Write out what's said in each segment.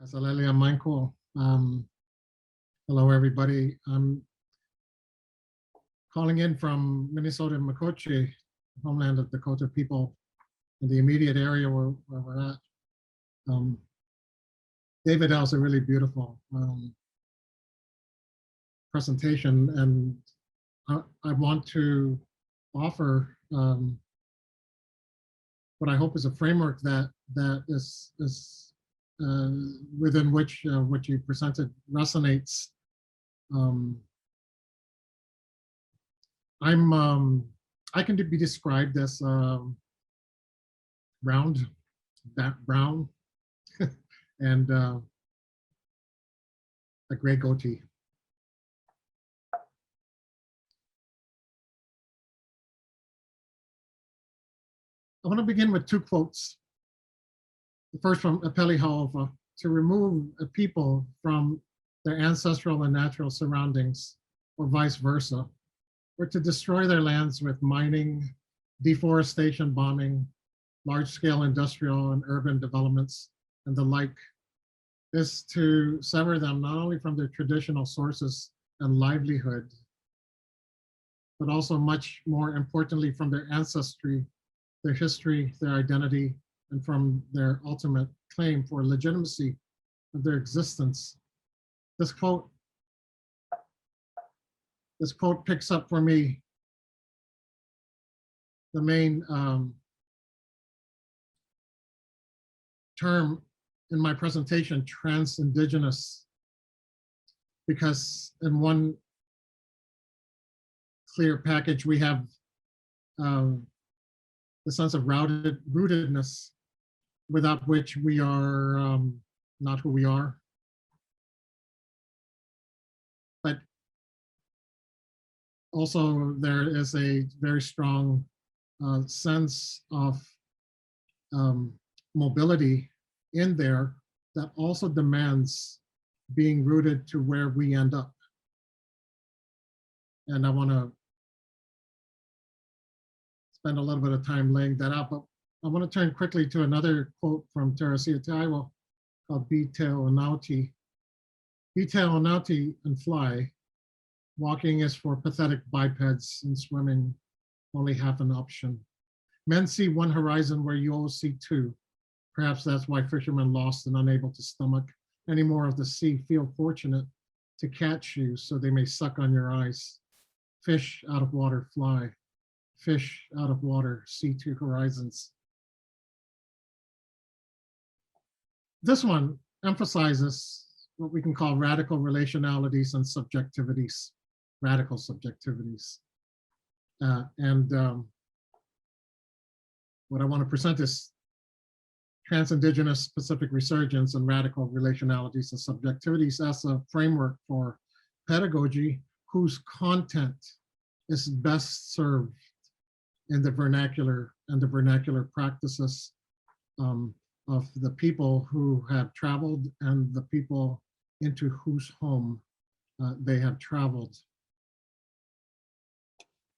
Asalalia Michael. Hello, everybody. I'm calling in from Minnesota, Makoche, homeland of Dakota people, in the immediate area where we're at. David has a really beautiful presentation, and I want to offer what I hope is a framework that is within which what you presented resonates. I can be described as brown, and a gray goatee. I want to begin with two quotes. The first from Apeli Hau'ofa: to remove a people from their ancestral and natural surroundings, or vice versa, or to destroy their lands with mining, deforestation, bombing, large-scale industrial and urban developments, and the like, is to sever them not only from their traditional sources and livelihood, but also much more importantly from their ancestry, their history, their identity, and from their ultimate claim for legitimacy of their existence. This quote picks up for me the main term in my presentation, trans-indigenous, because in one clear package we have the sense of rootedness, without which we are not who we are. But also there is a very strong sense of mobility in there that also demands being rooted to where we end up. And I want to spend a little bit of time laying that out, but I want to turn quickly to another quote from Teresia Taiwo called Be Te Onauti. Be Te Onauti and fly. Walking is for pathetic bipeds, and swimming only half an option. Men see one horizon where you all see two. Perhaps that's why fishermen lost and unable to stomach any more of the sea feel fortunate to catch you so they may suck on your eyes. Fish out of water fly. Fish out of water see two horizons. This one emphasizes what we can call radical relationalities and subjectivities, radical subjectivities. What I want to present is trans-indigenous specific resurgence and radical relationalities and subjectivities as a framework for pedagogy whose content is best served in the vernacular and the vernacular practices of the people who have traveled and the people into whose home they have traveled.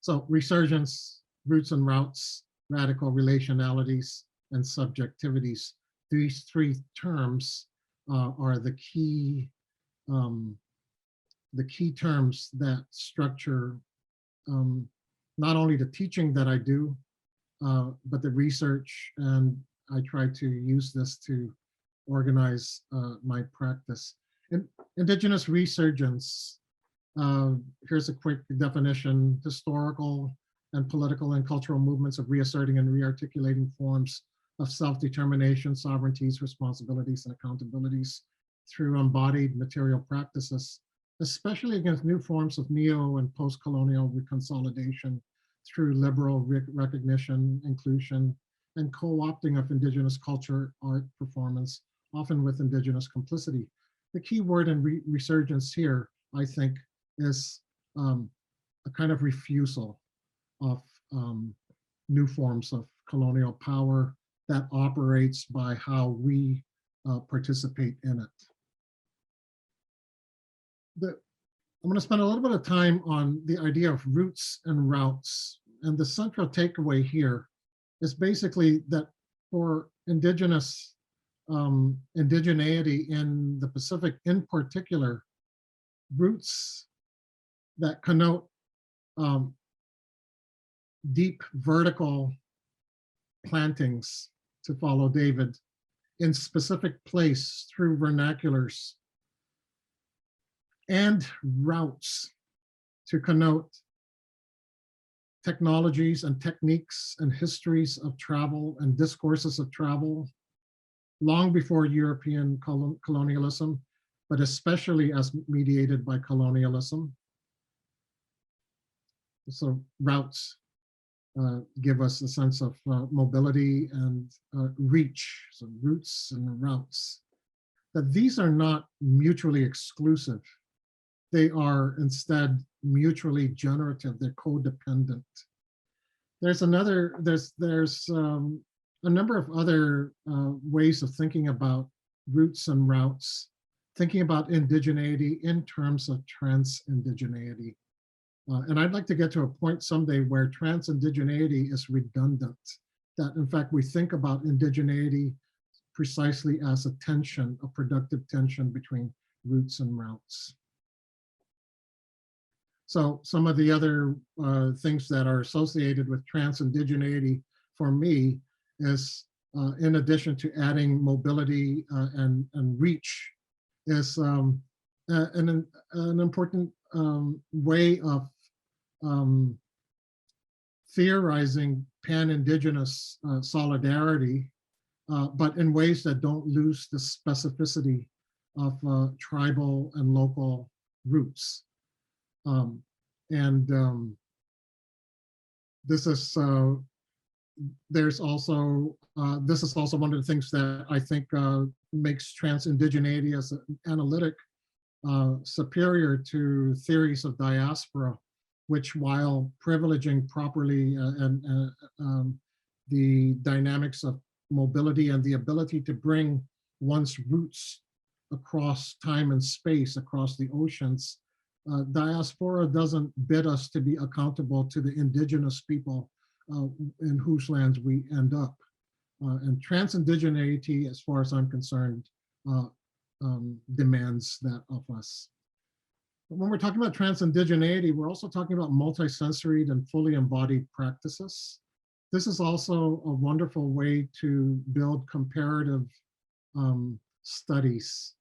So resurgence, roots and routes, radical relationalities, and subjectivities. These three terms are the key terms that structure not only the teaching that I do, but the research, and I try to use this to organize my practice. Indigenous resurgence, here's a quick definition: historical and political and cultural movements of reasserting and rearticulating forms of self-determination, sovereignties, responsibilities, and accountabilities through embodied material practices, especially against new forms of neo and post-colonial reconsolidation through liberal recognition, inclusion, and co-opting of Indigenous culture, art, performance, often with Indigenous complicity. The key word in resurgence here, I think, is a kind of refusal of new forms of colonial power that operates by how we participate in it. I'm going to spend a little bit of time on the idea of roots and routes. And the central takeaway here is basically that for Indigenous indigeneity in the Pacific, in particular, roots that connote um, deep vertical plantings, to follow David, in specific place through vernaculars, and routes to connote technologies and techniques and histories of travel and discourses of travel long before European colonialism, but especially as mediated by colonialism. So routes give us a sense of mobility and reach, so routes and routes. That these are not mutually exclusive. They are instead mutually generative. They're codependent. There's a number of other ways of thinking about routes and routes, thinking about indigeneity in terms of transindigeneity. And I'd like to get to a point someday where transindigeneity is redundant, that in fact we think about indigeneity precisely as a tension, a productive tension between routes and routes. So some of the other things that are associated with transindigeneity for me is, in addition to adding mobility and reach, is an important way of theorizing pan-indigenous solidarity, but in ways that don't lose the specificity of tribal and local roots. This is there's also this is also one of the things that I think makes transindigeneity as an analytic superior to theories of diaspora, which, while privileging properly the dynamics of mobility and the ability to bring one's roots across time and space, across the oceans, diaspora doesn't bid us to be accountable to the indigenous people in whose lands we end up. And transindigeneity, as far as I'm concerned, demands that of us. But when we're talking about transindigeneity, we're also talking about multisensoried and fully embodied practices. This is also a wonderful way to build comparative studies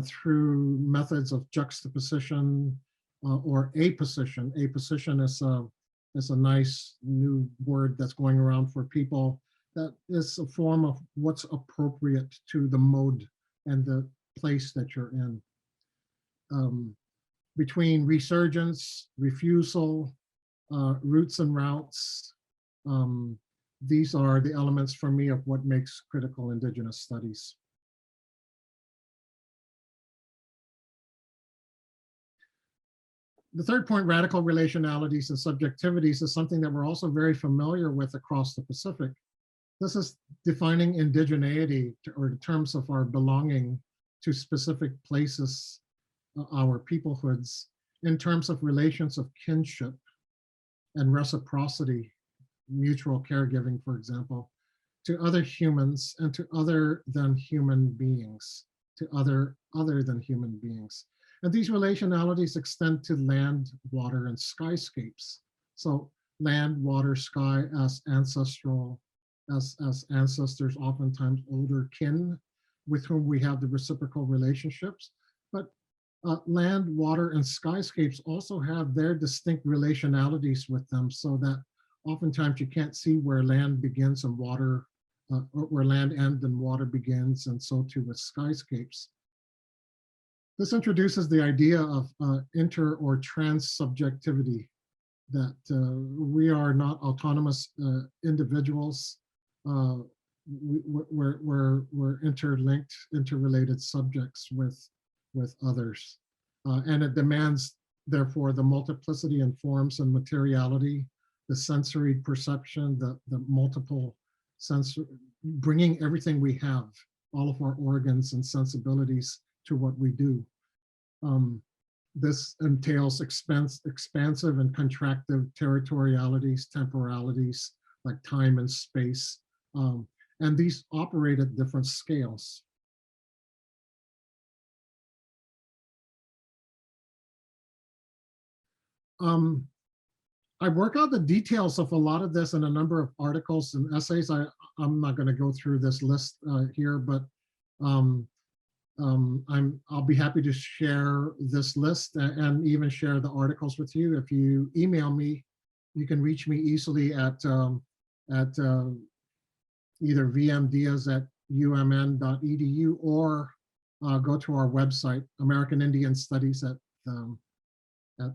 through methods of juxtaposition or apposition. Apposition is a nice new word that's going around for people. That is a form of what's appropriate to the mode and the place that you're in. Between resurgence, refusal, roots and routes, these are the elements for me of what makes critical indigenous studies. The third point, radical relationalities and subjectivities, is something that we're also very familiar with across the Pacific. This is defining indigeneity, or in terms of our belonging to specific places, our peoplehoods, in terms of relations of kinship and reciprocity, mutual caregiving, for example, to other humans and to other than human beings, to other than human beings. And these relationalities extend to land, water, and skyscapes. So land, water, sky as ancestral, as ancestors, oftentimes older kin with whom we have the reciprocal relationships. But land, water, and skyscapes also have their distinct relationalities with them, so that oftentimes you can't see where land begins and water, or where land ends and water begins, and so too with skyscapes. This introduces the idea of inter or trans-subjectivity, that we are not autonomous individuals. We're interlinked, interrelated subjects with others. And it demands, therefore, the multiplicity in forms and materiality, the sensory perception, the multiple sensory, bringing everything we have, all of our organs and sensibilities to what we do. This entails expansive and contractive territorialities, temporalities, like time and space. And these operate at different scales. um, I work out the details of a lot of this in a number of articles and essays. I'm not going to go through this list here, but um, I'll be happy to share this list and even share the articles with you. If you email me, you can reach me easily at either vmdiaz@umn.edu or go to our website, American Indian Studies at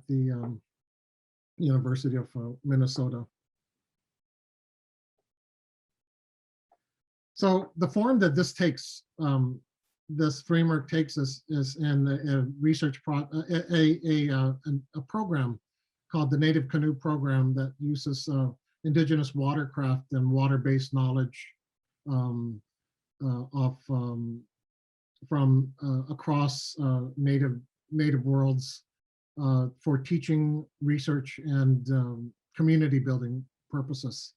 the University of Minnesota. So the form that this takes, this framework takes is in a research a program called the Native Canoe Program that uses indigenous watercraft and water-based knowledge from across native worlds for teaching, research, and community building purposes.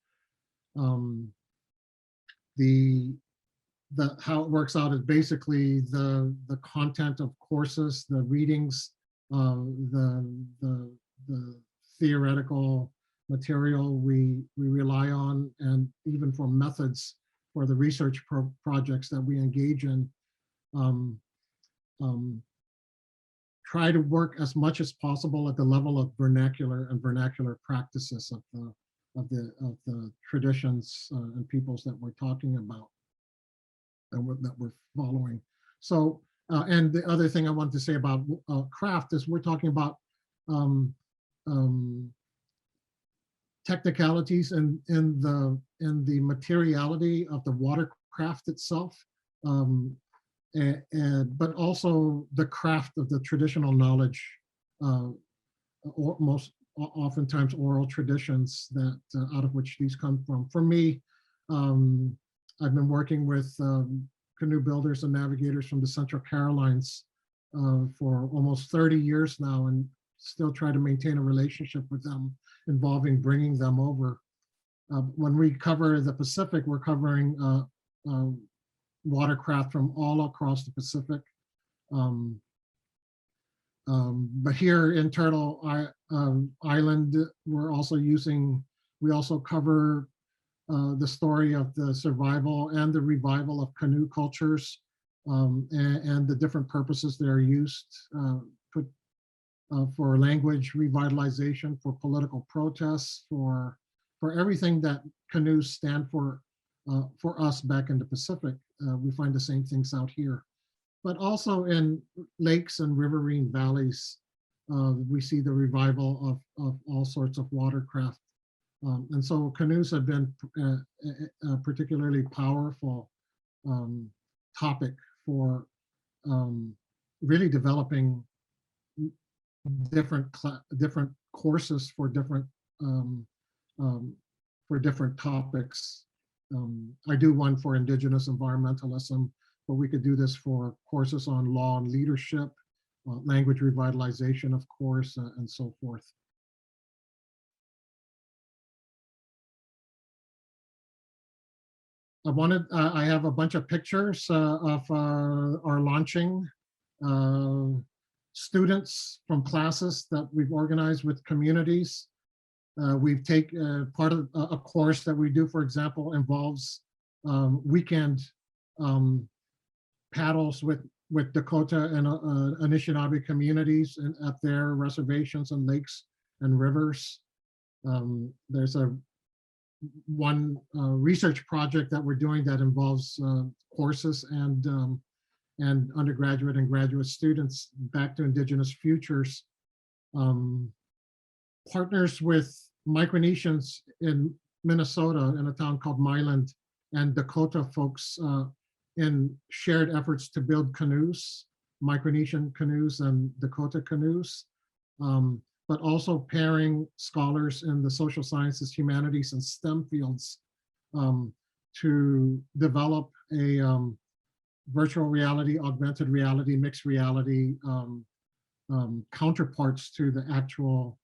How it works out is basically the content of courses, the readings, the theoretical material we rely on, and even for methods for the research projects that we engage in. Try to work as much as possible at the level of vernacular and vernacular practices of the traditions and peoples that we're talking about and that we're following. So, and the other thing I want to say about craft is we're talking about technicalities in the materiality of the watercraft itself, but also the craft of the traditional knowledge, or oftentimes oral traditions that out of which these come from. For me, I've been working with canoe builders and navigators from the Central Carolines for almost 30 years now, and still try to maintain a relationship with them involving bringing them over. When we cover the Pacific, we're covering watercraft from all across the Pacific. But here in Turtle Island, we also cover the story of the survival and the revival of canoe cultures, and the different purposes that are used for language revitalization, for political protests, for everything that canoes stand for us back in the Pacific. We find the same things out here. But also in lakes and riverine valleys, we see the revival of all sorts of watercraft. And so canoes have been a particularly powerful topic for really developing different courses for different topics. I do one for indigenous environmentalism, but we could do this for courses on law and leadership, language revitalization, of course, and so forth. I have a bunch of pictures of our launching, students from classes that we've organized with communities. We've taken part of a course that we do, for example, involves weekend paddles with Dakota and Anishinaabe communities and at their reservations and lakes and rivers. There's one research project that we're doing that involves courses and undergraduate and graduate students back to Indigenous futures. Partners with Micronesians in Minnesota in a town called Miland and Dakota folks in shared efforts to build canoes, Micronesian canoes and Dakota canoes, but also pairing scholars in the social sciences, humanities, and STEM fields to develop a virtual reality, augmented reality, mixed reality counterparts to the actual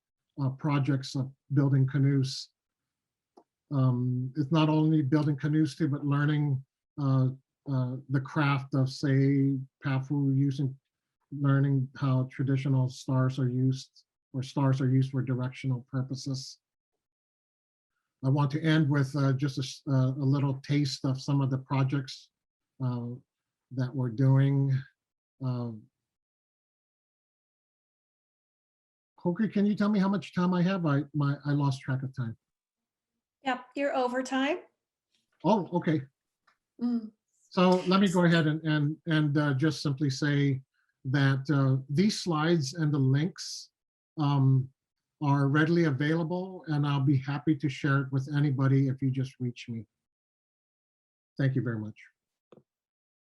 projects of building canoes. It's not only building canoes too, but learning the craft of, say, PAFU, learning how traditional stars are used or stars are used for directional purposes. I want to end with just a little taste of some of the projects that we're doing. Coker, can you tell me how much time I have? I lost track of time. Yep, you're overtime. Oh, okay. Mm. So let me go ahead and just simply say that these slides and the links are readily available, and I'll be happy to share it with anybody if you just reach me. Thank you very much.